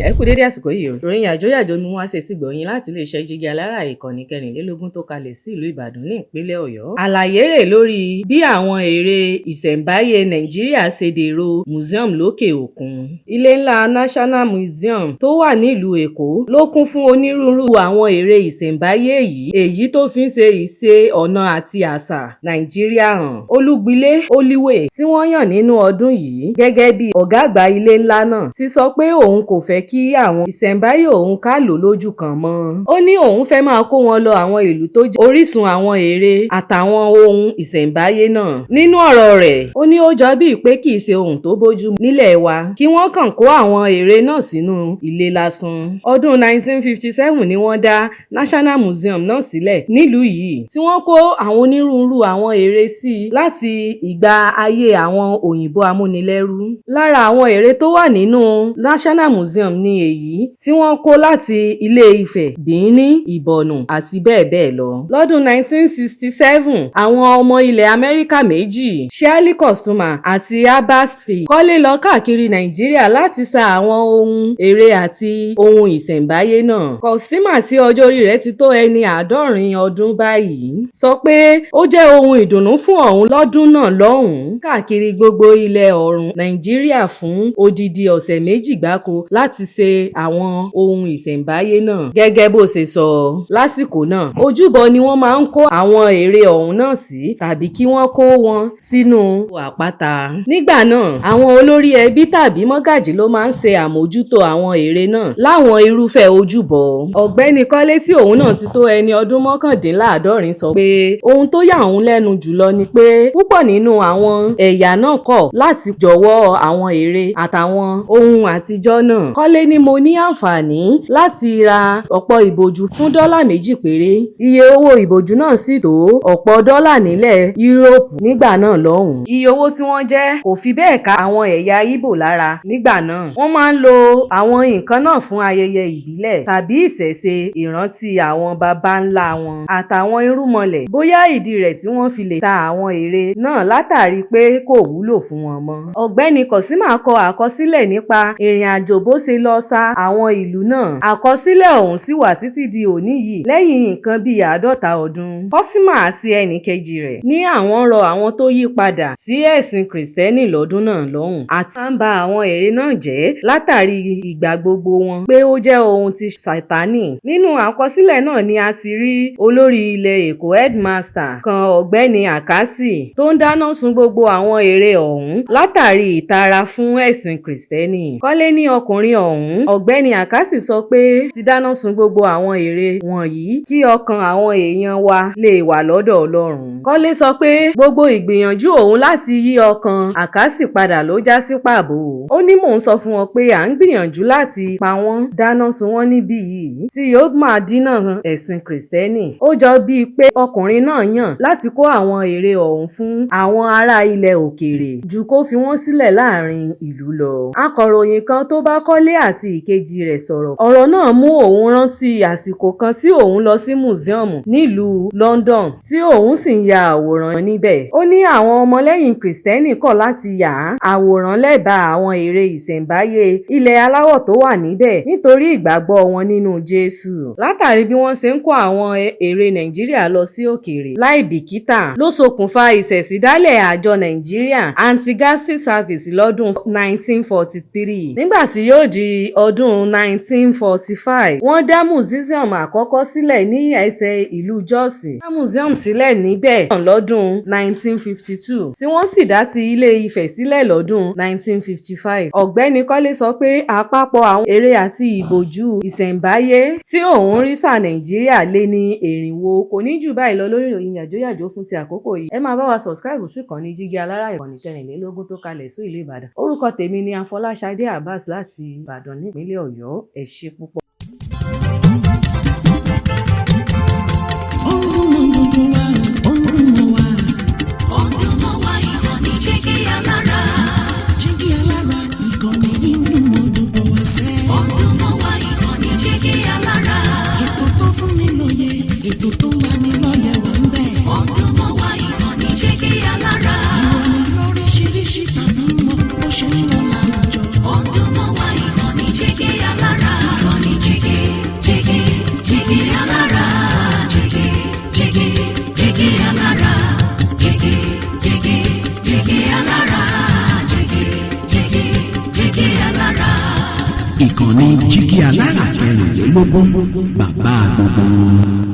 ẹ kú dédé àsìkò yìí o. ìròyìn yàjóyàjó ni wọ́n ṣe ti gbọ̀yìn láti iléeṣẹ́ Jígí Alára ìkànnì 24 tó kalẹ̀ sí ìlú Ìbàdàn ní ìpínlẹ̀ Ọ̀yọ́. àlàyé rẹ̀ lórí bí àwọn ère ìṣẹ̀ǹbáyé Nàìjíríà ṣe dèrò museum lókè òkun. ilé ńlá National Museum tó wà nílùú Èkó ló kún fún onírúurú àwọn ère ìṣẹ̀ǹbáyé yìí, èyí tó fi ń ṣe ìṣe ọ̀nà àti àṣà Nàìjíríà hàn. Olúgbìlé Olúwè tí wọ́n yàn nínú ọdún yìí gẹ́gẹ́ bí ọ̀gá àgbà ilé ńlá náà ti sọ pé òun kò fẹ́ kí àwọn ìṣẹ̀ǹbáyé òun ká lò lójú kan mọ́. ó ní òun fẹ́ máa kó wọn lọ àwọn ìlú tó jẹ́ orísun àwọn ère àtàwọn ohun ìṣẹ̀ǹbáyé náà. nínú ọ̀rọ̀ rẹ̀, ó ní ó jọ bíi pé kì í ṣe ohun tó bójú mu nílẹ̀ wa kí wọ́n kàn kó àwọn ère náà sínú ilé lásán. ọdún 1957 ni wọ́n dá National Museum náà sílẹ̀ nílùú yìí tí wọ́n kó àwọn onírúurú àwọn ère sí i láti ìgbà ayé àwọn òyìnbó amúnilẹ́rú. lára àwọn ère tó wà nínú National Museum ni èyí tí wọ́n kó láti Ilé Ifẹ̀, Bìíní, Ìbọ̀nù àti bẹ́ẹ̀ bẹ́ẹ̀ lọ. lọ́dún 1967, àwọn ọmọ ilẹ̀ Amẹ́ríkà méjì, Shirley Costumer àti Herbert Field, kọ́lé lọ káàkiri Nàìjíríà láti sa àwọn ohun ère àti ohun ìṣẹ̀ǹbáyé náà. Costumer tí ọjọ́ orí rẹ̀ ti tó ẹni 70 ọdún báyìí sọ pé ó jẹ́ ohun ìdùnnú fún òun lọ́dún náà lọ́hùn-ún káàkiri gbogbo ilẹ̀ ọ̀run Nàìjíríà fún odidi ọ̀sẹ̀ méjì gbáko láti ṣe àwọn ohun ìṣẹ̀ǹbáyé náà. gẹ́gẹ́ bó ṣe sọ, lásìkò náà ojúbọ ni wọ́n máa ń kó àwọn ère ọ̀hún náà sí tàbí kí wọ́n kó wọn sínú àpáta. nígbà náà àwọn olórí ẹbí tàbí mọ́gàjí ló máa ń ṣe àmójútó àwọn ère náà láwọn irúfẹ́ ojúbọ. ọ̀gbẹ́ni Kọ́lé tí òun náà ti tó ẹni ọdún 79 sọ pé ohun tó yà òun lẹ́nu jùlọ ni pé púpọ̀ nínú àwọn ẹ̀yà náà kọ̀ láti jọ̀wọ́ àwọn ère àtàwọn ohun àtijọ́ náà. Kọ́lé ní mo ní àǹfààní láti ra ọ̀pọ̀ ìbòjú fún $2 péré. iye owó ìbòjú náà sì tó ọ̀pọ̀ dọ́là nílẹ̀ Yúróòpù nígbà náà lọ́hùn. iye owó tí wọ́n jẹ́ kò fi bẹ́ẹ̀ ká àwọn ẹ̀yà Ìgbò lára nígbà náà. wọ́n máa ń lo àwọn nǹkan náà fún ayẹyẹ ìbílẹ̀ tàbí ìṣẹ̀ṣe ìrántí àwọn baba ńlá wọn àtàwọn irúnmọlẹ̀. bóyá ìdí rẹ̀ tí wọ́n fi lè ta àwọn ère náà látàrí pé kò wúlò fún wọn mọ́. ọ̀gbẹ́ni Costumer kọ àkọsílẹ̀ nípa ìrìn àjò bó ṣe lọ sa àwọn ìlú náà. àkọsílẹ̀ ọ̀hún sì wà títí di òní yìí lẹ́yìn nǹkan bíi 50 ọdún. Costumer àti ẹnì kejì rẹ̀ ní àwọn rọ àwọn tó yí padà sí ẹ̀sìn Kìrìsìtẹ́nì lọ́dún náà lọ́hùn àti máa ń ba àwọn ère náà jẹ́ látàrí ìgbà gbogbo wọn pé ó jẹ́ ohun ti Sátánì. nínú àkọsílẹ̀ náà ni a ti rí olórí ilẹ̀ Èkó headmaster kan ọ̀gbẹ́ni Àkásì tó ń dáná sun gbogbo àwọn ère ọ̀hún látàrí ìtara fún ẹ̀sìn Kìrìsìtẹ́nì. Kọ́lé ní ọkùnrin ọ̀hún, ọ̀gbẹ́ni Àkásì sọ pé ti dáná sun gbogbo àwọn ère wọ̀nyí kí ọkàn àwọn èèyàn wa lè wà lọ́dọ̀ Ọlọ́run. Kọ́lé sọ pé gbogbo ìgbìyànjú òun láti yí ọkàn Àkásì padà ló já sí pàbó. ó ní mò ń sọ fún wọn pé à ń gbìyànjú láti pa wọ́n, dáná sun wọ́n níbí yìí tí yóò máa dínà ẹ̀sìn Kìrìsìtẹ́nì. ó jọ bíi pé ọkùnrin náà yàn láti kó àwọn ère ọ̀hún fún àwọn ará ilẹ̀ òkèèrè ju kó fi wọ́n sílẹ̀ láàrin ìlú lọ. akọ̀ròyìn kan tó bá Kọ́lé àti ìkejì rẹ̀ sọ̀rọ̀, ọ̀rọ̀ náà mú òun rántí àsìkò kan tí òun lọ sí mùsíọ̀mù nílùú London tí òun sì ń ya àwòrán níbẹ̀. ó ní àwọn ọmọlẹ́yìn Kìrìsìtẹ́nì kọ̀ láti yà àwòrán lẹ́bàá àwọn ère ìṣẹ̀ǹbáyé ilẹ̀ aláwọ̀ tó wà níbẹ̀ nítorí ìgbàgbọ́ wọn nínú Jésù. látàrí bí wọ́n ṣe ń kó àwọn ère Nàìjíríà lọ sí òkèèrè láì bìkítà ló ṣokùnfà ìṣẹ̀sídálẹ̀ àjọ Nàìjíríà Anti-Ghastly Service lọ́dún 1943. nígbà tí yóò di ọdún 1945, wọ́n dá museum àkọ́kọ́ sílẹ̀ ní ẹsẹ̀ ìlú Jos. dá museum sílẹ̀ níbẹ̀ lọ́dún 1952 tí wọ́n sì dá ti Ilé Ifẹ̀ sílẹ̀ lọ́dún 1955. ọ̀gbẹ́ni Kọ́lé sọ pé àpapọ̀ àwọn ère àti ìbòjú ìṣẹ̀ǹbáyé tí òun rí sà Nàìjíríà lé ní 400. kò ní jù báyìí lọ lórí ìròyìn yàjóyàjó fún ti àkókò yìí. ẹ máa bá wa subscribe sí ìkànnì Jígí Alára ìkànnì 24 tó kalẹ̀ sí ìlú Ìbàdàn. orúkọ tèmi ni Afọláṣadé Abbas láti Ìbàdàn nípínlẹ̀ Ọ̀yọ́. ẹ ṣé púpọ̀. Ètò tó wà ní lọ́yẹ̀ wà ń bẹ̀. ọdún mọ́ wá ìkànnì Jígí Alára. ìròyìn lóríṣiríṣi tàbí mọ́ bó ṣe ń lọ láwùjọ. ọdún mọ́ wá ìkànnì Jígí Alára. Jígí alára, jígí, jígí, jígí alára, jígí, jígí, jígí alára. Ìkànnì Jígí Alára 24 bàbá gbogbo.